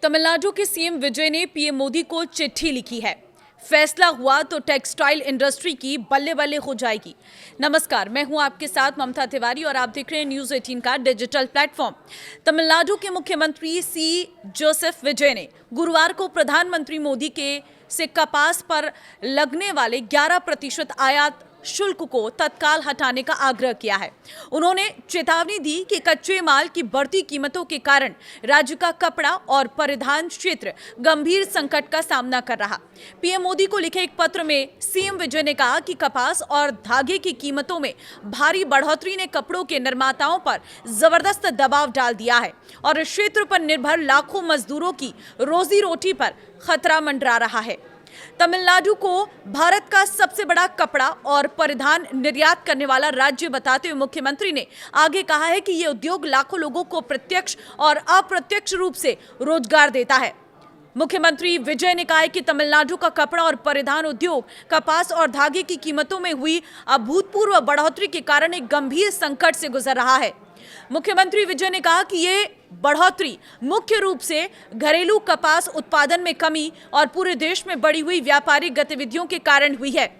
तमिलनाडु के सीएम विजय ने पीएम मोदी को चिट्ठी लिखी है। फैसला हुआ तो टेक्सटाइल इंडस्ट्री की बल्ले बल्ले हो जाएगी। नमस्कार, मैं हूं आपके साथ ममता तिवारी और आप देख रहे हैं न्यूज 18 का डिजिटल प्लेटफॉर्म। तमिलनाडु के मुख्यमंत्री सी जोसेफ विजय ने गुरुवार को प्रधानमंत्री मोदी के से कपास पर लगने वाले 11% आयात शुल्क को तत्काल हटाने का आग्रह किया है। उन्होंने चेतावनी दी कि कच्चे माल की बढ़ती कीमतों के कारण राज्य का कपड़ा और परिधान क्षेत्र गंभीर संकट का सामना कर रहा। पीएम मोदी को लिखे एक पत्र में सीएम विजय ने कहा कि कपास और धागे की कीमतों में भारी बढ़ोतरी ने कपड़ों के निर्माताओं पर जबरदस्त दबाव डाल दिया है और इस क्षेत्र पर निर्भर लाखों मजदूरों की रोजी रोटी पर खतरा मंडरा रहा है। तमिलनाडु को भारत का सबसे बड़ा कपड़ा और परिधान निर्यात करने वाला राज्य बताते हुए मुख्यमंत्री ने आगे कहा है कि यह उद्योग लाखों लोगों को प्रत्यक्ष और अप्रत्यक्ष रूप से रोजगार देता है। मुख्यमंत्री विजय ने कहा है कि तमिलनाडु का कपड़ा और परिधान उद्योग कपास और धागे की कीमतों में हुई अभूतपूर्व बढ़ोतरी के कारण एक गंभीर संकट से गुजर रहा है। मुख्यमंत्री विजय ने कहा कि ये बढ़ोतरी मुख्य रूप से घरेलू कपास उत्पादन में कमी और पूरे देश में बढ़ी हुई व्यापारिक गतिविधियों के कारण हुई है,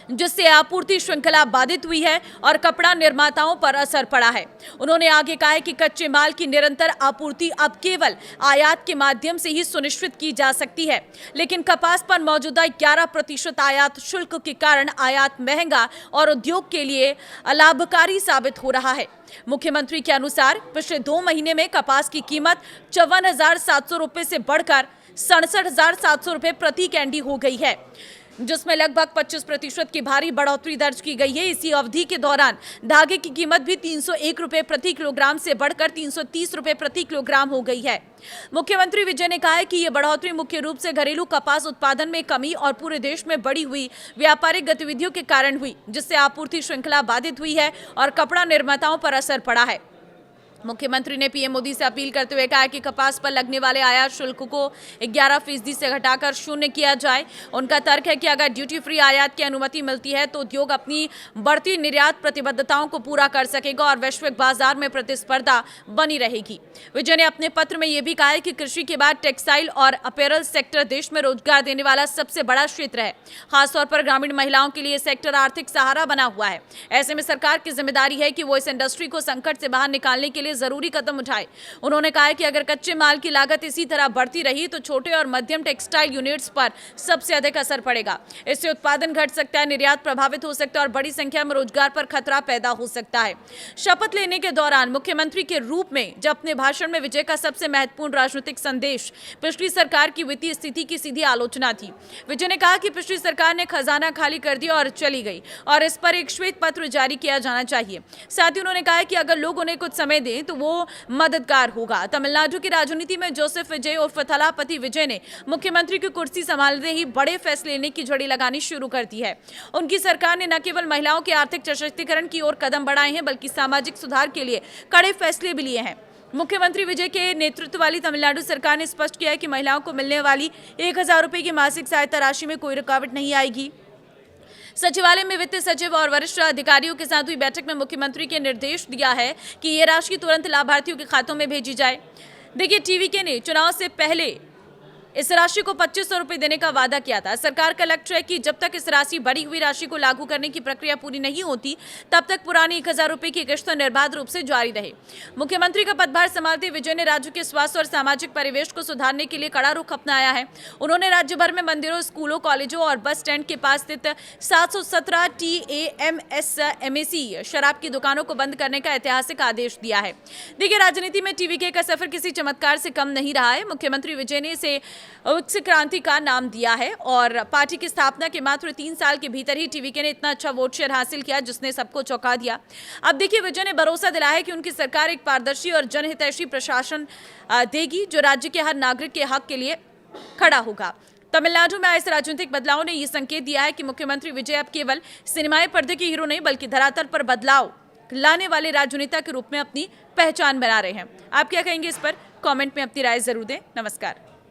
जिससे आपूर्ति श्रृंखला बाधित हुई है और कपड़ा निर्माताओं पर असर पड़ा है। उन्होंने आगे कहा है कि कच्चे माल की निरंतर आपूर्ति अब केवल आयात के माध्यम से ही सुनिश्चित की जा सकती है, लेकिन कपास पर मौजूदा 11% आयात शुल्क के कारण आयात महंगा और उद्योग के लिए अलाभकारी साबित हो रहा है। मुख्यमंत्री के अनुसार पिछले 2 महीने में कपास की कीमत 54,700 रुपए से बढ़कर 67,700 रुपए प्रति कैंडी हो गई है, जिसमें लगभग 25% की भारी बढ़ोतरी दर्ज की गई है। इसी अवधि के दौरान धागे की कीमत भी 301 रुपए प्रति किलोग्राम से बढ़कर 330 रुपए प्रति किलोग्राम हो गई है। मुख्यमंत्री विजय ने कहा है कि यह बढ़ोतरी मुख्य रूप से घरेलू कपास उत्पादन में कमी और पूरे देश में बढ़ी हुई व्यापारिक गतिविधियों के कारण हुई, जिससे आपूर्ति श्रृंखला बाधित हुई है और कपड़ा निर्माताओं पर असर पड़ा है। मुख्यमंत्री ने पीएम मोदी से अपील करते हुए कहा कि कपास पर लगने वाले आयात शुल्क को 11% से घटाकर 0 किया जाए। उनका तर्क है कि अगर ड्यूटी फ्री आयात की अनुमति मिलती है तो उद्योग अपनी बढ़ती निर्यात प्रतिबद्धताओं को पूरा कर सकेगा और वैश्विक बाजार में प्रतिस्पर्धा बनी रहेगी। विजय ने अपने पत्र में यह भी कहा है कि कृषि के बाद टेक्सटाइल और अपैरल सेक्टर देश में रोजगार देने वाला सबसे बड़ा क्षेत्र है। खासतौर पर ग्रामीण महिलाओं के लिए सेक्टर आर्थिक सहारा बना हुआ है। ऐसे में सरकार की जिम्मेदारी है कि वो इस इंडस्ट्री को संकट से बाहर निकालने के लिए जरूरी कदम उठाए। उन्होंने कहा कि अगर कच्चे माल की लागत इसी तरह बढ़ती रही तो छोटे और मध्यम टेक्सटाइल यूनिट्स पर सबसे अधिक असर पड़ेगा। इससे उत्पादन घट सकता है, निर्यात प्रभावित हो सकता है और बड़ी संख्या में रोजगार पर खतरा पैदा हो सकता है। शपथ लेने के दौरान मुख्यमंत्री के रूप में जब अपने भाषण में विजय का सबसे महत्वपूर्ण राजनीतिक संदेश पिछली सरकार की वित्तीय स्थिति की सीधी आलोचना थी। विजय ने कहा कि पिछली सरकार ने खजाना खाली कर दिया और चली गई और इस पर एक श्वेत पत्र जारी किया जाना चाहिए। साथ ही उन्होंने कहा कि अगर लोग उन्हें कुछ समय दें तो वो मददगार होगा। तमिलनाडु की राजनीति में जोसेफ विजय उर्फ थलापति विजय ने मुख्यमंत्री की कुर्सी संभालते ही बड़े फैसले लेने की झड़ी लगानी शुरू कर दी है। उनकी सरकार ने न केवल महिलाओं के आर्थिक सशक्तिकरण की ओर कदम बढ़ाए हैं, बल्कि सामाजिक सुधार के लिए कड़े फैसले भी लिए हैं। मुख्यमंत्री विजय के नेतृत्व वाली तमिलनाडु सरकार ने स्पष्ट किया है कि महिलाओं को मिलने वाली 1,000 रुपए की मासिक सहायता राशि में कोई रुकावट नहीं आएगी। सचिवालय में वित्त सचिव और वरिष्ठ अधिकारियों के साथ हुई बैठक में मुख्यमंत्री के निर्देश दिया है कि ये राशि तुरंत लाभार्थियों के खातों में भेजी जाए। देखिए, टीवीके ने चुनाव से पहले इस राशि को 2,500 रुपए देने का वादा किया था। सरकार का लक्ष्य है कि जब तक इस राशि बढ़ी हुई राशि को लागू करने की प्रक्रिया पूरी नहीं होती, तब तक पुरानी 1,000 रुपए की किश्त निर्बाध रूप से जारी रहे। मुख्यमंत्री का पदभार संभालते विजय ने राज्य के स्वास्थ्य और सामाजिक परिवेश को सुधारने के लिए कड़ा रुख अपनाया है। उन्होंने राज्य भर में मंदिरों, स्कूलों, कॉलेजों और बस स्टैंड के पास स्थित 717 TAMSMAC शराब की दुकानों को बंद करने का ऐतिहासिक आदेश दिया है। देखिए, राजनीति में टीवीके का सफर किसी चमत्कार से कम नहीं रहा है। मुख्यमंत्री विजय ने इसे विकसित क्रांति का नाम दिया है और पार्टी की स्थापना के मात्र 3 साल के भीतर ही टीवीके ने इतना अच्छा वोट शेयर हासिल किया, जिसने सबको चौंका दिया। अब देखिए, विजय ने भरोसा दिलाया है कि उनकी सरकार एक पारदर्शी और जनहितैषी प्रशासन देगी, जो राज्य के हर नागरिक के हक के लिए खड़ा होगा। तमिलनाडु में आए इस राजनीतिक बदलाव ने यह संकेत दिया है कि मुख्यमंत्री विजय अब केवल सिनेमाई पर्दे के हीरो नहीं, बल्कि धरातल पर बदलाव लाने वाले राजनेता के रूप में अपनी पहचान बना रहे हैं। आप क्या कहेंगे इस पर? कमेंट में अपनी राय जरूर दें। नमस्कार।